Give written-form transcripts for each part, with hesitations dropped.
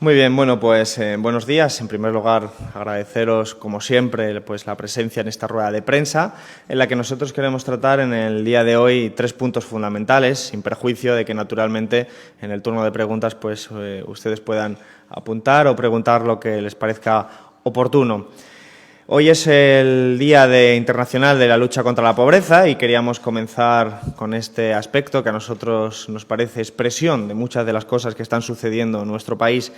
Muy bien, bueno, pues buenos días. En primer lugar, agradeceros, como siempre, pues la presencia en esta rueda de prensa, en la que nosotros queremos tratar en el día de hoy 3 puntos fundamentales, sin perjuicio de que, naturalmente, en el turno de preguntas pues ustedes puedan apuntar o preguntar lo que les parezca oportuno. Hoy es el Día Internacional de la Lucha contra la Pobreza y queríamos comenzar con este aspecto que a nosotros nos parece expresión de muchas de las cosas que están sucediendo en nuestro país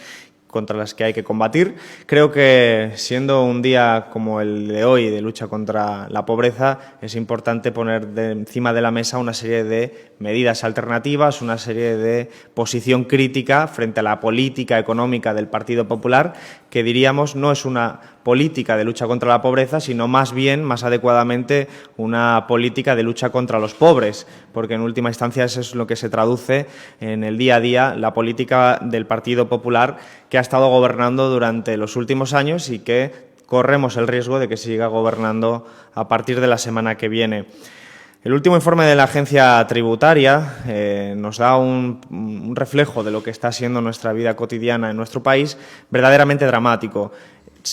contra las que hay que combatir. Creo que, siendo un día como el de hoy de lucha contra la pobreza, es importante poner encima de la mesa una serie de medidas alternativas, una serie de posición crítica frente a la política económica del Partido Popular, que diríamos no es una política de lucha contra la pobreza, sino más bien, más adecuadamente, una política de lucha contra los pobres, porque en última instancia eso es lo que se traduce en el día a día, la política del Partido Popular, que ha estado gobernando durante los últimos años y que corremos el riesgo de que siga gobernando a partir de la semana que viene. El último informe de la Agencia Tributaria nos da un reflejo de lo que está siendo nuestra vida cotidiana en nuestro país verdaderamente dramático.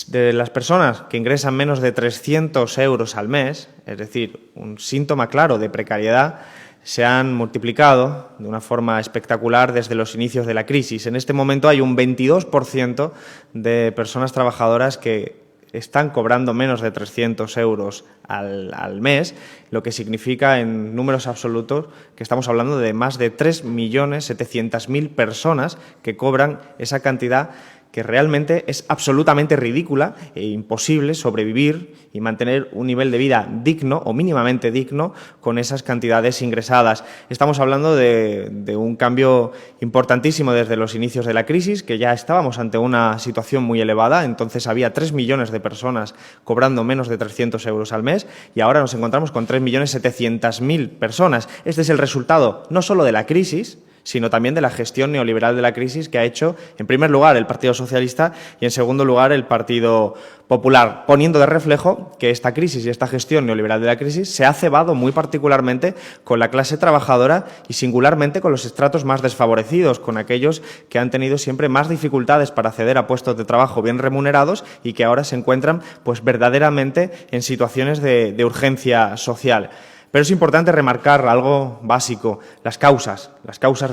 De las personas que ingresan menos de 300 euros al mes, es decir, un síntoma claro de precariedad, se han multiplicado de una forma espectacular desde los inicios de la crisis. En este momento hay un 22% de personas trabajadoras que están cobrando menos de 300 euros al mes, lo que significa en números absolutos que estamos hablando de más de 3.700.000 personas que cobran esa cantidad, que realmente es absolutamente ridícula e imposible sobrevivir y mantener un nivel de vida digno o mínimamente digno con esas cantidades ingresadas. Estamos hablando de un cambio importantísimo desde los inicios de la crisis, que ya estábamos ante una situación muy elevada. Entonces había 3 millones de personas cobrando menos de 300 euros al mes y ahora nos encontramos con 3.700.000 personas. Este es el resultado no solo de la crisis, sino también de la gestión neoliberal de la crisis que ha hecho, en primer lugar, el Partido Socialista y, en segundo lugar, el Partido Popular, poniendo de reflejo que esta crisis y esta gestión neoliberal de la crisis se ha cebado muy particularmente con la clase trabajadora y, singularmente, con los estratos más desfavorecidos, con aquellos que han tenido siempre más dificultades para acceder a puestos de trabajo bien remunerados y que ahora se encuentran pues verdaderamente en situaciones de urgencia social. Pero es importante remarcar algo básico, las causas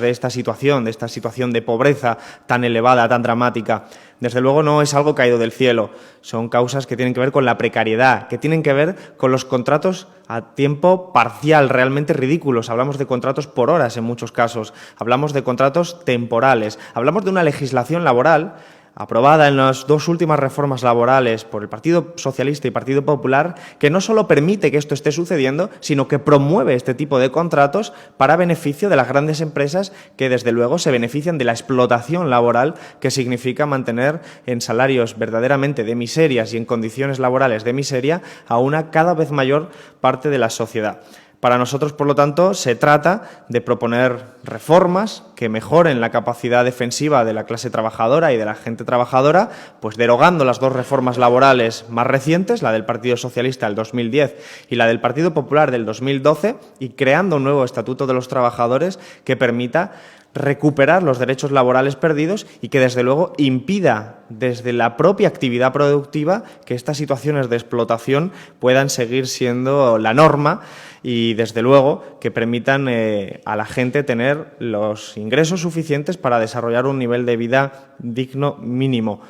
de esta situación de pobreza tan elevada, tan dramática. Desde luego no es algo caído del cielo, son causas que tienen que ver con la precariedad, que tienen que ver con los contratos a tiempo parcial, realmente ridículos. Hablamos de contratos por horas en muchos casos, hablamos de contratos temporales, hablamos de una legislación laboral aprobada en las 2 últimas reformas laborales por el Partido Socialista y Partido Popular, que no solo permite que esto esté sucediendo, sino que promueve este tipo de contratos para beneficio de las grandes empresas que, desde luego, se benefician de la explotación laboral que significa mantener en salarios verdaderamente de miserias y en condiciones laborales de miseria a una cada vez mayor parte de la sociedad. Para nosotros, por lo tanto, se trata de proponer reformas que mejoren la capacidad defensiva de la clase trabajadora y de la gente trabajadora, pues derogando las 2 reformas laborales más recientes, la del Partido Socialista del 2010 y la del Partido Popular del 2012, y creando un nuevo Estatuto de los Trabajadores que permita recuperar los derechos laborales perdidos y que, desde luego, impida desde la propia actividad productiva que estas situaciones de explotación puedan seguir siendo la norma y, desde luego, que permitan a la gente tener los ingresos suficientes para desarrollar un nivel de vida digno mínimo.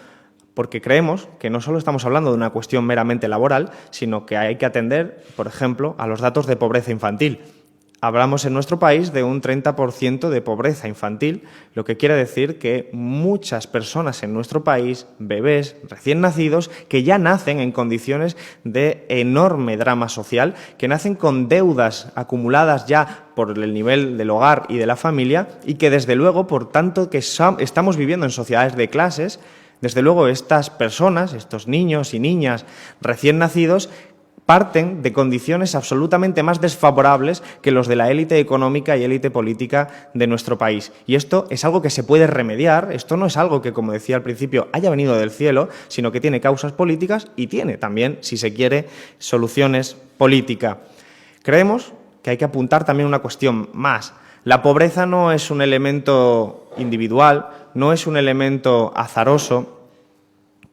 Porque creemos que no solo estamos hablando de una cuestión meramente laboral, sino que hay que atender, por ejemplo, a los datos de pobreza infantil. Hablamos en nuestro país de un 30% de pobreza infantil, lo que quiere decir que muchas personas en nuestro país, bebés recién nacidos, que ya nacen en condiciones de enorme drama social, que nacen con deudas acumuladas ya por el nivel del hogar y de la familia y que, desde luego, por tanto que estamos viviendo en sociedades de clases, desde luego estas personas, estos niños y niñas recién nacidos, parten de condiciones absolutamente más desfavorables que los de la élite económica y élite política de nuestro país. Y esto es algo que se puede remediar, esto no es algo que, como decía al principio, haya venido del cielo, sino que tiene causas políticas y tiene también, si se quiere, soluciones políticas. Creemos que hay que apuntar también una cuestión más. La pobreza no es un elemento individual, no es un elemento azaroso,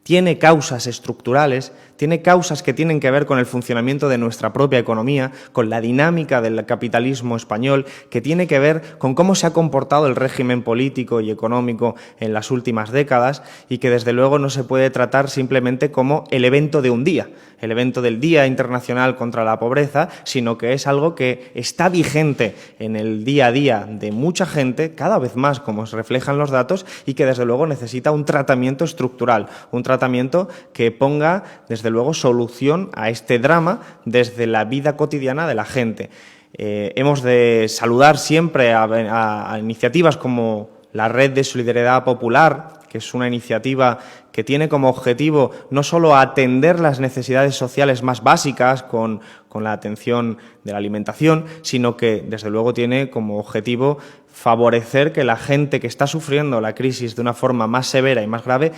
tiene causas estructurales, tiene causas que tienen que ver con el funcionamiento de nuestra propia economía, con la dinámica del capitalismo español, que tiene que ver con cómo se ha comportado el régimen político y económico en las últimas décadas y que desde luego no se puede tratar simplemente como el evento de un día, el evento del Día Internacional contra la Pobreza, sino que es algo que está vigente en el día a día de mucha gente, cada vez más como se reflejan los datos, y que desde luego necesita un tratamiento estructural, un tratamiento que ponga desde luego solución a este drama desde la vida cotidiana de la gente. Hemos de saludar siempre a iniciativas como la Red de Solidaridad Popular, que es una iniciativa que tiene como objetivo no solo atender las necesidades sociales más básicas con la atención de la alimentación, sino que desde luego tiene como objetivo favorecer que la gente que está sufriendo la crisis de una forma más severa y más grave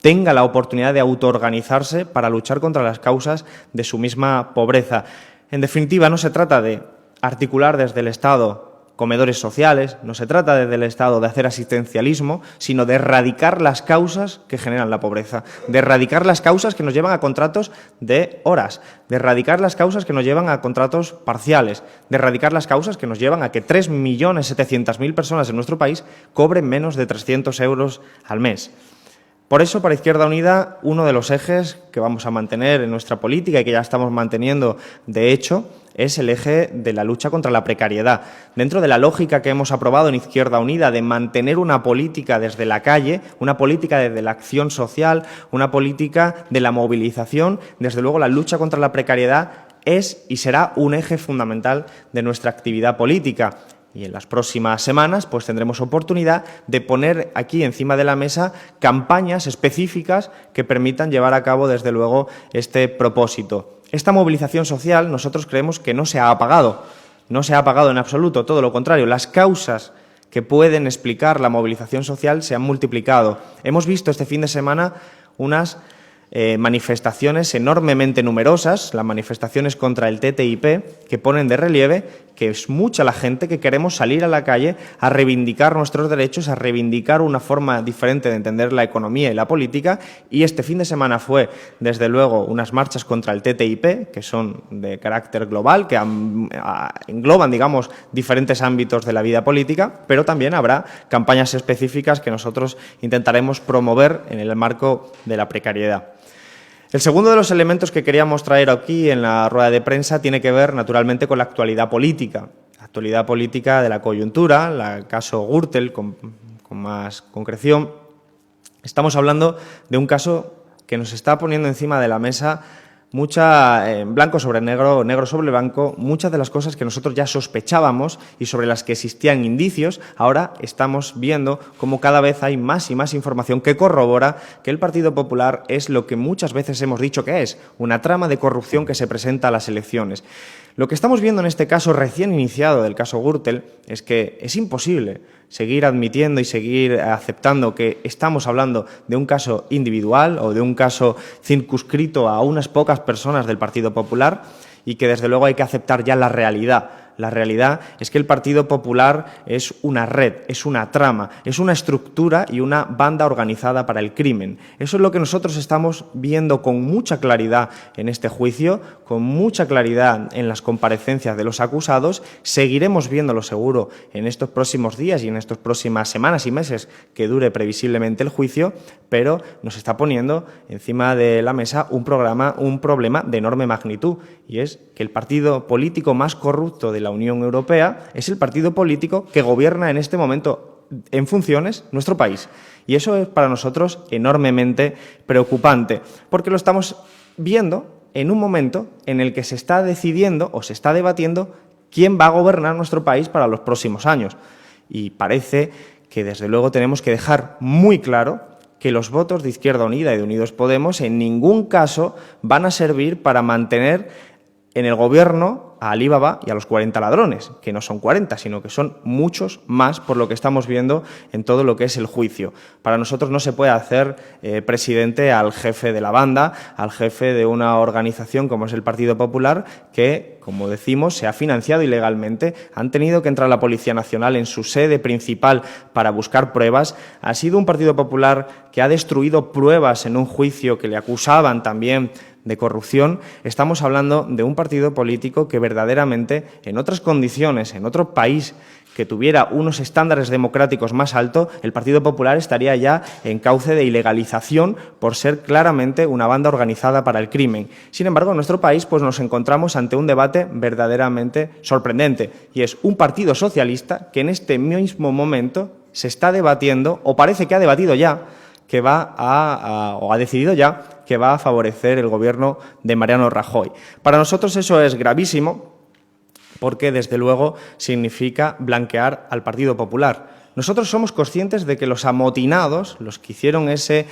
tenga la oportunidad de autoorganizarse para luchar contra las causas de su misma pobreza. En definitiva, no se trata de articular desde el Estado comedores sociales, no se trata desde el Estado de hacer asistencialismo, sino de erradicar las causas que generan la pobreza, de erradicar las causas que nos llevan a contratos de horas, de erradicar las causas que nos llevan a contratos parciales, de erradicar las causas que nos llevan a que 3.700.000 personas en nuestro país cobren menos de 300 euros al mes. Por eso, para Izquierda Unida, uno de los ejes que vamos a mantener en nuestra política y que ya estamos manteniendo, de hecho, es el eje de la lucha contra la precariedad. Dentro de la lógica que hemos aprobado en Izquierda Unida de mantener una política desde la calle, una política desde la acción social, una política de la movilización, desde luego la lucha contra la precariedad es y será un eje fundamental de nuestra actividad política. Y en las próximas semanas pues tendremos oportunidad de poner aquí encima de la mesa campañas específicas que permitan llevar a cabo desde luego este propósito. Esta movilización social nosotros creemos que no se ha apagado en absoluto, todo lo contrario, las causas que pueden explicar la movilización social se han multiplicado. Hemos visto este fin de semana unas manifestaciones enormemente numerosas, las manifestaciones contra el TTIP, que ponen de relieve que es mucha la gente que queremos salir a la calle a reivindicar nuestros derechos, a reivindicar una forma diferente de entender la economía y la política, y este fin de semana fue, desde luego, unas marchas contra el TTIP, que son de carácter global, que engloban, digamos, diferentes ámbitos de la vida política, pero también habrá campañas específicas que nosotros intentaremos promover en el marco de la precariedad. El segundo de los elementos que queríamos traer aquí en la rueda de prensa tiene que ver, naturalmente, con la actualidad política de la coyuntura, el caso Gürtel, con más concreción. Estamos hablando de un caso que nos está poniendo encima de la mesa blanco sobre negro, negro sobre blanco, muchas de las cosas que nosotros ya sospechábamos y sobre las que existían indicios. Ahora estamos viendo cómo cada vez hay más y más información que corrobora que el Partido Popular es lo que muchas veces hemos dicho que es, una trama de corrupción que se presenta a las elecciones. Lo que estamos viendo en este caso recién iniciado del caso Gürtel es que es imposible seguir admitiendo y seguir aceptando que estamos hablando de un caso individual o de un caso circunscrito a unas pocas personas del Partido Popular y que desde luego hay que aceptar ya la realidad. La realidad es que el Partido Popular es una red, es una trama, es una estructura y una banda organizada para el crimen. Eso es lo que nosotros estamos viendo con mucha claridad en este juicio, con mucha claridad en las comparecencias de los acusados. Seguiremos viéndolo seguro en estos próximos días y en estas próximas semanas y meses que dure previsiblemente el juicio, pero nos está poniendo encima de la mesa un problema de enorme magnitud, y es que el partido político más corrupto de la Unión Europea es el partido político que gobierna en este momento en funciones nuestro país. Y eso es para nosotros enormemente preocupante, porque lo estamos viendo en un momento en el que se está decidiendo o se está debatiendo quién va a gobernar nuestro país para los próximos años. Y parece que desde luego tenemos que dejar muy claro que los votos de Izquierda Unida y de Unidos Podemos en ningún caso van a servir para mantener en el Gobierno a Alibaba y a los 40 ladrones, que no son 40, sino que son muchos más por lo que estamos viendo en todo lo que es el juicio. Para nosotros no se puede hacer presidente al jefe de la banda, al jefe de una organización como es el Partido Popular, que, como decimos, se ha financiado ilegalmente. Han tenido que entrar la Policía Nacional en su sede principal para buscar pruebas. Ha sido un Partido Popular que ha destruido pruebas en un juicio que le acusaban también de corrupción. Estamos hablando de un partido político que verdaderamente, en otras condiciones, en otro país que tuviera unos estándares democráticos más altos, el Partido Popular estaría ya en cauce de ilegalización por ser claramente una banda organizada para el crimen. Sin embargo, en nuestro país pues nos encontramos ante un debate verdaderamente sorprendente, y es un partido socialista que en este mismo momento se está debatiendo, o parece que ha debatido ya, que o ha decidido ya que va a favorecer el gobierno de Mariano Rajoy. Para nosotros eso es gravísimo, porque desde luego significa blanquear al Partido Popular. Nosotros somos conscientes de que los amotinados, los que hicieron ese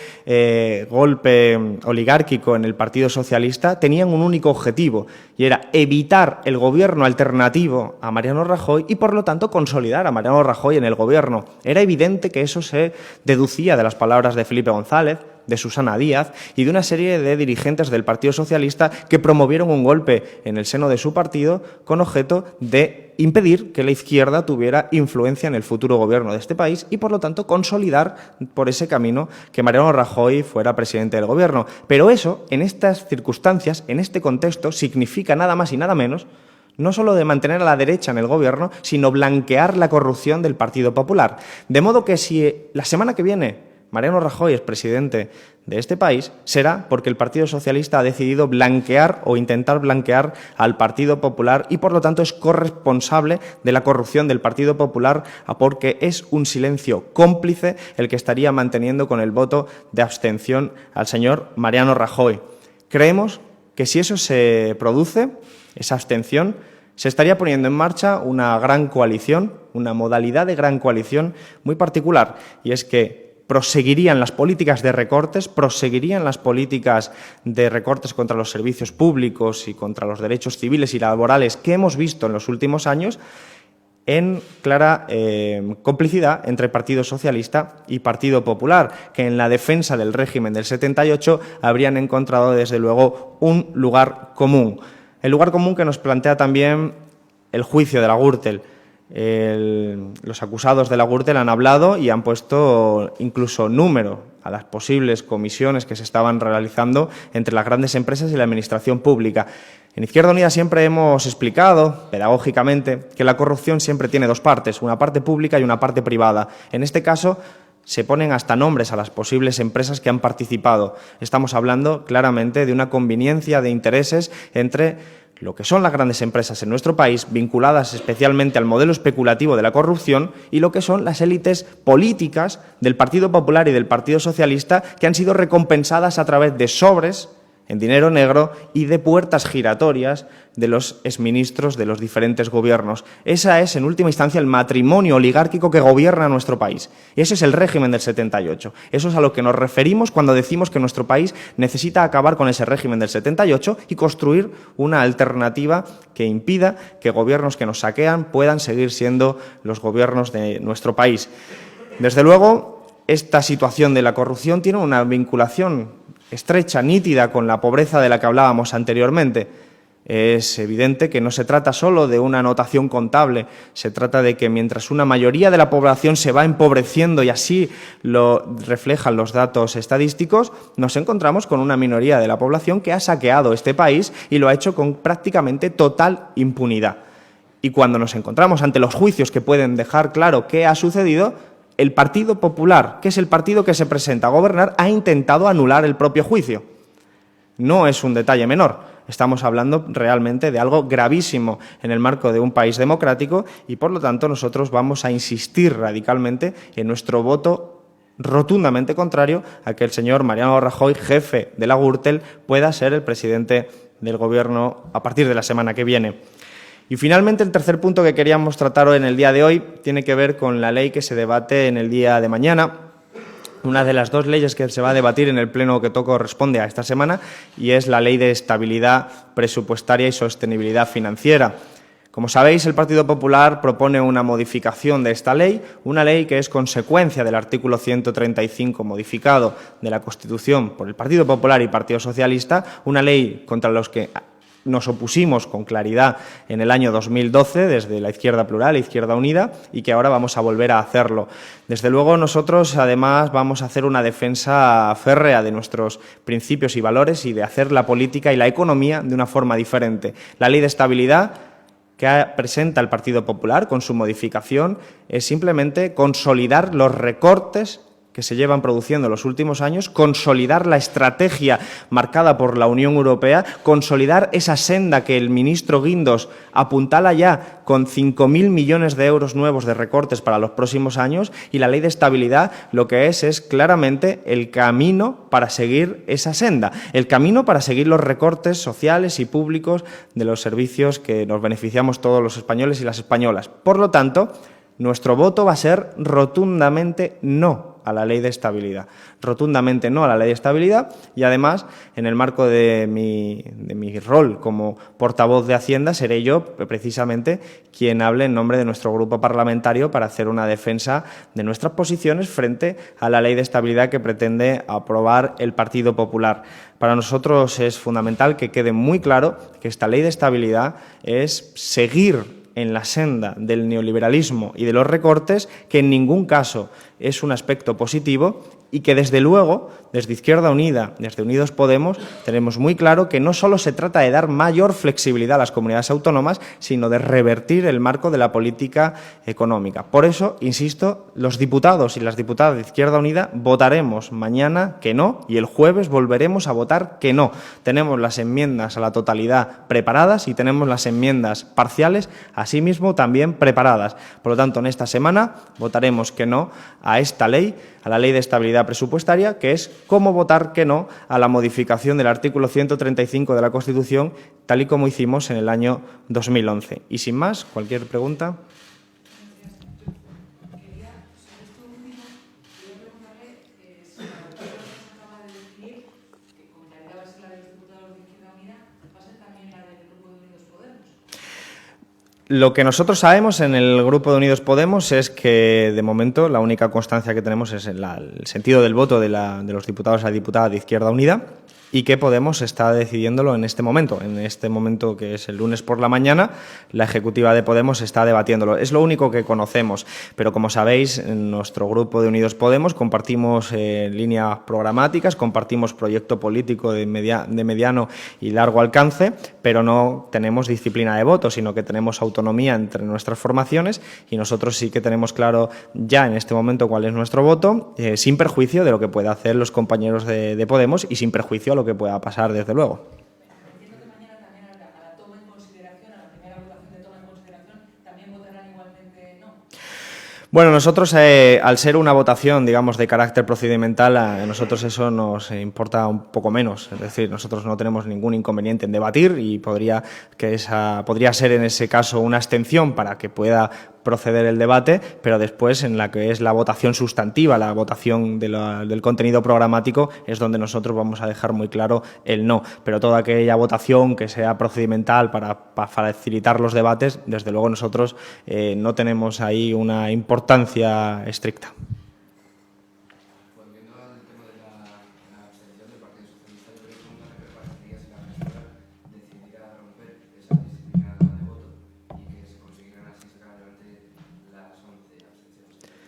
golpe oligárquico en el Partido Socialista, tenían un único objetivo, y era evitar el gobierno alternativo a Mariano Rajoy y, por lo tanto, consolidar a Mariano Rajoy en el gobierno. Era evidente que eso se deducía de las palabras de Felipe González, de Susana Díaz y de una serie de dirigentes del Partido Socialista que promovieron un golpe en el seno de su partido con objeto de impedir que la izquierda tuviera influencia en el futuro gobierno de este país y, por lo tanto, consolidar por ese camino que Mariano Rajoy fuera presidente del gobierno. Pero eso, en estas circunstancias, en este contexto, significa nada más y nada menos no solo de mantener a la derecha en el gobierno, sino blanquear la corrupción del Partido Popular. De modo que si la semana que viene Mariano Rajoy es presidente de este país, será porque el Partido Socialista ha decidido blanquear o intentar blanquear al Partido Popular y, por lo tanto, es corresponsable de la corrupción del Partido Popular, porque es un silencio cómplice el que estaría manteniendo con el voto de abstención al señor Mariano Rajoy. Creemos que si eso se produce, esa abstención, se estaría poniendo en marcha una gran coalición, una modalidad de gran coalición muy particular, y es que proseguirían las políticas de recortes, proseguirían las políticas de recortes contra los servicios públicos y contra los derechos civiles y laborales que hemos visto en los últimos años, en clara complicidad entre Partido Socialista y Partido Popular, que en la defensa del régimen del 78 habrían encontrado, desde luego, un lugar común. El lugar común que nos plantea también el juicio de la Gürtel. Los acusados de la Gürtel han hablado y han puesto incluso número a las posibles comisiones que se estaban realizando entre las grandes empresas y la administración pública. En Izquierda Unida siempre hemos explicado, pedagógicamente, que la corrupción siempre tiene dos partes, una parte pública y una parte privada. En este caso, se ponen hasta nombres a las posibles empresas que han participado. Estamos hablando claramente de una conveniencia de intereses entre lo que son las grandes empresas en nuestro país, vinculadas especialmente al modelo especulativo de la corrupción, y lo que son las élites políticas del Partido Popular y del Partido Socialista, que han sido recompensadas a través de sobres en dinero negro y de puertas giratorias de los exministros de los diferentes gobiernos. Esa es, en última instancia, el matrimonio oligárquico que gobierna nuestro país. Y ese es el régimen del 78. Eso es a lo que nos referimos cuando decimos que nuestro país necesita acabar con ese régimen del 78 y construir una alternativa que impida que gobiernos que nos saquean puedan seguir siendo los gobiernos de nuestro país. Desde luego, esta situación de la corrupción tiene una vinculación estrecha, nítida, con la pobreza de la que hablábamos anteriormente. Es evidente que no se trata solo de una anotación contable, se trata de que mientras una mayoría de la población se va empobreciendo, y así lo reflejan los datos estadísticos, nos encontramos con una minoría de la población que ha saqueado este país y lo ha hecho con prácticamente total impunidad. Y cuando nos encontramos ante los juicios que pueden dejar claro qué ha sucedido, el Partido Popular, que es el partido que se presenta a gobernar, ha intentado anular el propio juicio. No es un detalle menor. Estamos hablando realmente de algo gravísimo en el marco de un país democrático y, por lo tanto, nosotros vamos a insistir radicalmente en nuestro voto rotundamente contrario a que el señor Mariano Rajoy, jefe de la Gürtel, pueda ser el presidente del Gobierno a partir de la semana que viene. Y finalmente, el tercer punto que queríamos tratar en el día de hoy tiene que ver con la ley que se debate en el día de mañana, una de las dos leyes que se va a debatir en el pleno que corresponde a esta semana, y es la Ley de Estabilidad Presupuestaria y Sostenibilidad Financiera. Como sabéis, el Partido Popular propone una modificación de esta ley, una ley que es consecuencia del artículo 135 modificado de la Constitución por el Partido Popular y Partido Socialista, una ley contra los que nos opusimos con claridad en el año 2012 desde la Izquierda Plural, Izquierda Unida, y que ahora vamos a volver a hacerlo. Desde luego nosotros además vamos a hacer una defensa férrea de nuestros principios y valores y de hacer la política y la economía de una forma diferente. La Ley de Estabilidad que presenta el Partido Popular con su modificación es simplemente consolidar los recortes que se llevan produciendo en los últimos años, consolidar la estrategia marcada por la Unión Europea, consolidar esa senda que el ministro Guindos apuntala ya con 5.000 millones de euros nuevos de recortes para los próximos años, y la Ley de Estabilidad lo que es claramente el camino para seguir esa senda, el camino para seguir los recortes sociales y públicos de los servicios que nos beneficiamos todos los españoles y las españolas. Por lo tanto, nuestro voto va a ser rotundamente no a la Ley de Estabilidad, rotundamente no a la Ley de Estabilidad, y además, en el marco de mi rol como portavoz de Hacienda, seré yo precisamente quien hable en nombre de nuestro grupo parlamentario para hacer una defensa de nuestras posiciones frente a la Ley de Estabilidad que pretende aprobar el Partido Popular. Para nosotros es fundamental que quede muy claro que esta Ley de Estabilidad es seguir en la senda del neoliberalismo y de los recortes, que en ningún caso es un aspecto positivo, y que desde luego, desde Izquierda Unida, desde Unidos Podemos, tenemos muy claro que no solo se trata de dar mayor flexibilidad a las comunidades autónomas, sino de revertir el marco de la política económica. Por eso, insisto, los diputados y las diputadas de Izquierda Unida votaremos mañana que no, y el jueves volveremos a votar que no. Tenemos las enmiendas a la totalidad preparadas y tenemos las enmiendas parciales asimismo también preparadas. Por lo tanto, en esta semana votaremos que no a esta ley, a la Ley de Estabilidad Presupuestaria, que es cómo votar que no a la modificación del artículo 135 de la Constitución, tal y como hicimos en el año 2011. Y sin más, cualquier pregunta. Lo que nosotros sabemos en el Grupo de Unidos Podemos es que, de momento, la única constancia que tenemos es el sentido del voto de los diputados y las diputadas de Izquierda Unida, y que Podemos está decidiéndolo en este momento que es el lunes por la mañana. La ejecutiva de Podemos está debatiéndolo. Es lo único que conocemos, pero como sabéis, en nuestro Grupo de Unidos Podemos compartimos líneas programáticas, compartimos proyecto político de mediano y largo alcance, pero no tenemos disciplina de voto, sino que tenemos autonomía entre nuestras formaciones, y nosotros sí que tenemos claro ya en este momento cuál es nuestro voto, sin perjuicio de lo que puedan hacer los compañeros de Podemos y sin perjuicio a lo que pueda pasar, desde luego. Entiendo que mañana también a la toma en consideración, a la primera votación de toma en consideración, también votarán igualmente no. Bueno, nosotros, al ser una votación, digamos, de carácter procedimental, a nosotros eso nos importa un poco menos. Es decir, nosotros no tenemos ningún inconveniente en debatir, y podría ser en ese caso una abstención para que pueda proceder el debate, pero después, en la que es la votación sustantiva, la votación del contenido programático, es donde nosotros vamos a dejar muy claro el no. Pero toda aquella votación que sea procedimental para facilitar los debates, desde luego nosotros no tenemos ahí una importancia estricta. Volviendo al tema de la abstención del Partido Socialista, yo creo que una representaría si la gestora decidiera romper esa disciplina de voto y que se consiguieran así sacar adelante las 11 abstenciones.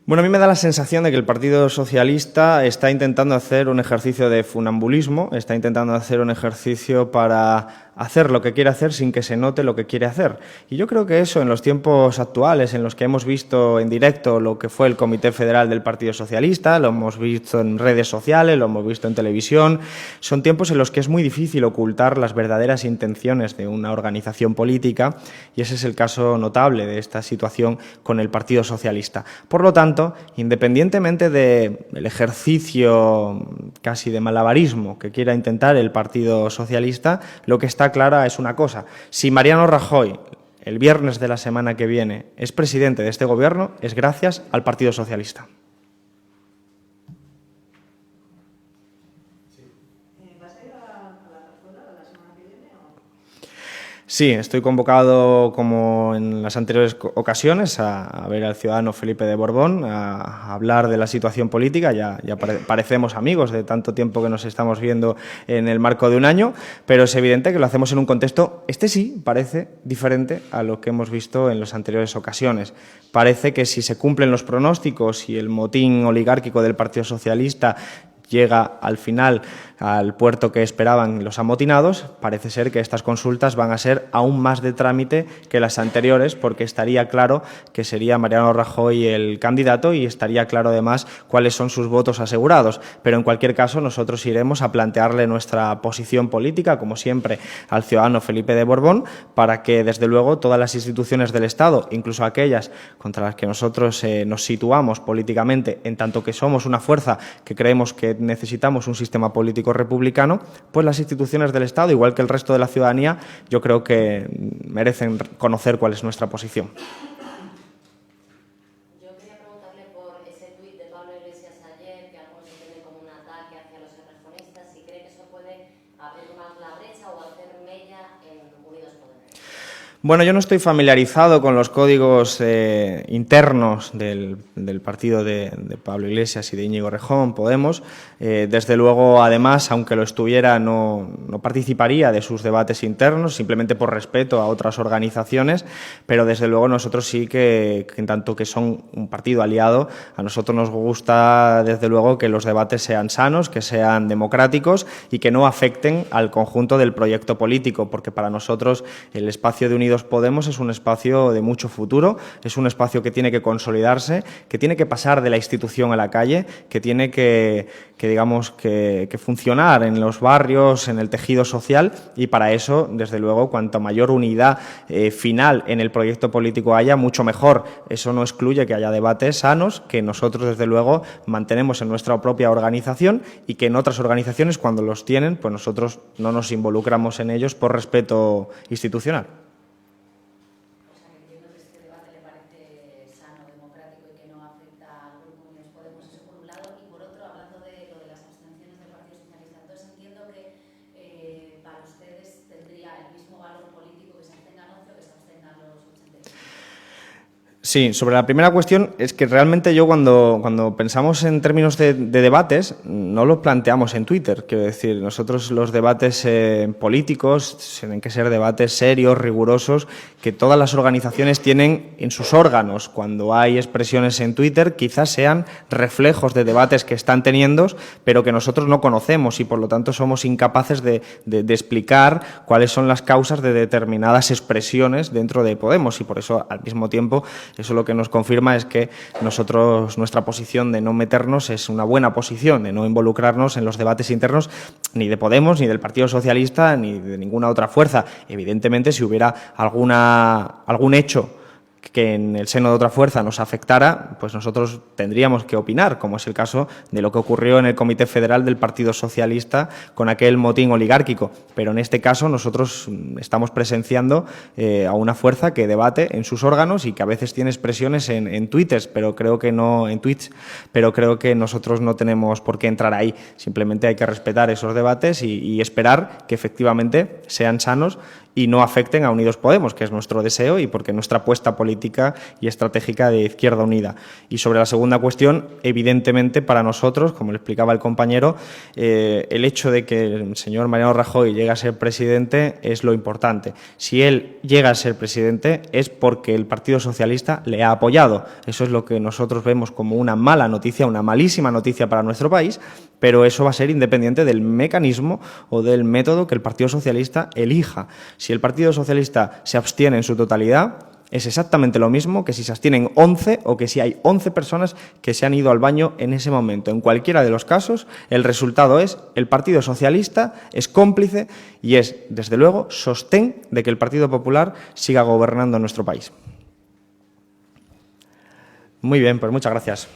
Bueno, a mí me da la sensación de que el Partido Socialista está intentando hacer un ejercicio de funambulismo, está intentando hacer un ejercicio para hacer lo que quiere hacer sin que se note lo que quiere hacer. Y yo creo que eso, en los tiempos actuales, en los que hemos visto en directo lo que fue el Comité Federal del Partido Socialista, lo hemos visto en redes sociales, lo hemos visto en televisión, son tiempos en los que es muy difícil ocultar las verdaderas intenciones de una organización política, y ese es el caso notable de esta situación con el Partido Socialista. Por lo tanto, independientemente del ejercicio casi de malabarismo que quiera intentar el Partido Socialista, lo que está clara es una cosa: si Mariano Rajoy el viernes de la semana que viene es presidente de este gobierno, es gracias al Partido Socialista. Sí, estoy convocado, como en las anteriores ocasiones, a ver al ciudadano Felipe de Borbón, a hablar de la situación política. Ya parecemos amigos de tanto tiempo que nos estamos viendo en el marco de un año, pero es evidente que lo hacemos en un contexto, este sí, parece diferente a lo que hemos visto en las anteriores ocasiones. Parece que si se cumplen los pronósticos y el motín oligárquico del Partido Socialista llega al final al puerto que esperaban los amotinados, parece ser que estas consultas van a ser aún más de trámite que las anteriores, porque estaría claro que sería Mariano Rajoy el candidato y estaría claro además cuáles son sus votos asegurados. Pero en cualquier caso nosotros iremos a plantearle nuestra posición política, como siempre, al ciudadano Felipe de Borbón, para que desde luego todas las instituciones del Estado, incluso aquellas contra las que nosotros nos situamos políticamente, en tanto que somos una fuerza que creemos que necesitamos un sistema político republicano, pues las instituciones del Estado, igual que el resto de la ciudadanía, yo creo que merecen conocer cuál es nuestra posición. Yo quería preguntarle por ese tuit de Pablo Iglesias ayer, que algunos entienden como un ataque hacia los errejonistas, si cree que eso puede abrir más la brecha o hacer mella en Unidos Podemos. Bueno, yo no estoy familiarizado con los códigos internos del partido de Pablo Iglesias y de Íñigo Errejón, Podemos. Desde luego, además, aunque lo estuviera, no participaría de sus debates internos, simplemente por respeto a otras organizaciones, pero desde luego nosotros sí que en tanto que son un partido aliado, a nosotros nos gusta desde luego que los debates sean sanos, que sean democráticos y que no afecten al conjunto del proyecto político, porque para nosotros el espacio de Unidos Podemos es un espacio de mucho futuro, es un espacio que tiene que consolidarse, que tiene que pasar de la institución a la calle, que tiene que funcionar en los barrios, en el tejido social, y para eso, desde luego, cuanto mayor unidad final en el proyecto político haya, mucho mejor. Eso no excluye que haya debates sanos, que nosotros, desde luego, mantenemos en nuestra propia organización y que en otras organizaciones, cuando los tienen, pues nosotros no nos involucramos en ellos por respeto institucional. Sí, sobre la primera cuestión, es que realmente yo cuando pensamos en términos de debates, no lo planteamos en Twitter. Quiero decir, nosotros los debates políticos tienen que ser debates serios, rigurosos, que todas las organizaciones tienen en sus órganos. Cuando hay expresiones en Twitter, quizás sean reflejos de debates que están teniendo, pero que nosotros no conocemos y, por lo tanto, somos incapaces de explicar cuáles son las causas de determinadas expresiones dentro de Podemos, y por eso, al mismo tiempo, eso lo que nos confirma es que nuestra posición de no meternos es una buena posición, de no involucrarnos en los debates internos ni de Podemos, ni del Partido Socialista, ni de ninguna otra fuerza. Evidentemente, si hubiera algún hecho que en el seno de otra fuerza nos afectara, pues nosotros tendríamos que opinar, como es el caso de lo que ocurrió en el Comité Federal del Partido Socialista con aquel motín oligárquico. Pero en este caso nosotros estamos presenciando a una fuerza que debate en sus órganos y que a veces tiene expresiones en tweets, pero creo que nosotros no tenemos por qué entrar ahí. Simplemente hay que respetar esos debates y esperar que efectivamente sean sanos y no afecten a Unidos Podemos, que es nuestro deseo y porque nuestra apuesta política y estratégica de Izquierda Unida. Y sobre la segunda cuestión, evidentemente para nosotros, como le explicaba el compañero, el hecho de que el señor Mariano Rajoy llegue a ser presidente es lo importante. Si él llega a ser presidente es porque el Partido Socialista le ha apoyado. Eso es lo que nosotros vemos como una mala noticia, una malísima noticia para nuestro país, pero eso va a ser independiente del mecanismo o del método que el Partido Socialista elija. Si el Partido Socialista se abstiene en su totalidad, es exactamente lo mismo que si se abstienen 11 o que si hay 11 personas que se han ido al baño en ese momento. En cualquiera de los casos, el resultado es el Partido Socialista es cómplice y es, desde luego, sostén de que el Partido Popular siga gobernando nuestro país. Muy bien, pues muchas gracias.